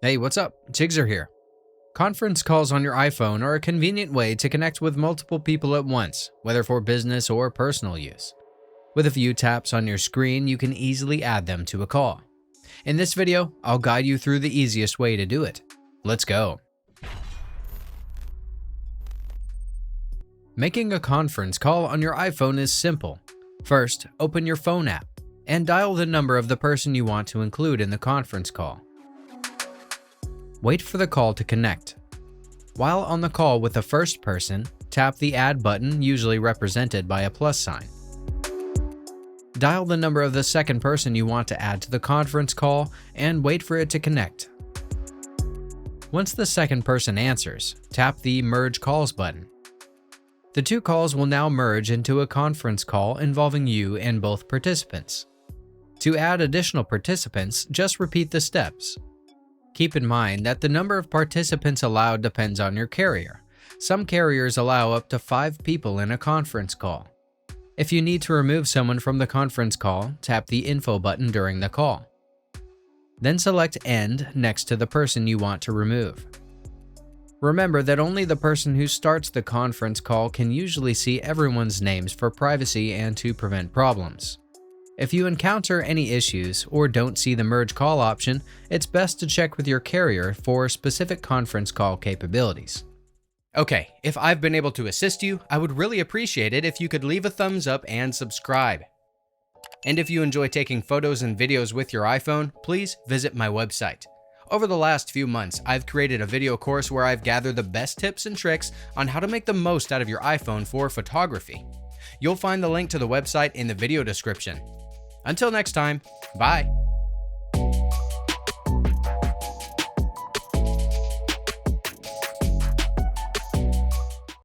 Hey, what's up? Jigxor here. Conference calls on your iPhone are a convenient way to connect with multiple people at once, whether for business or personal use. With a few taps on your screen, you can easily add them to a call. In this video, I'll guide you through the easiest way to do it. Let's go. Making a conference call on your iPhone is simple. First, open your phone app and dial the number of the person you want to include in the conference call. Wait for the call to connect. While on the call with the first person, tap the Add button, usually represented by a plus sign. Dial the number of the second person you want to add to the conference call and wait for it to connect. Once the second person answers, tap the Merge Calls button. The two calls will now merge into a conference call involving you and both participants. To add additional participants, just repeat the steps. Keep in mind that the number of participants allowed depends on your carrier. Some carriers allow up to 5 people in a conference call. If you need to remove someone from the conference call, tap the Info button during the call. Then select End next to the person you want to remove. Remember that only the person who starts the conference call can usually see everyone's names for privacy and to prevent problems. If you encounter any issues or don't see the merge call option, it's best to check with your carrier for specific conference call capabilities. Okay, if I've been able to assist you, I would really appreciate it if you could leave a thumbs up and subscribe. And if you enjoy taking photos and videos with your iPhone, please visit my website. Over the last few months, I've created a video course where I've gathered the best tips and tricks on how to make the most out of your iPhone for photography. You'll find the link to the website in the video description. Until next time, bye.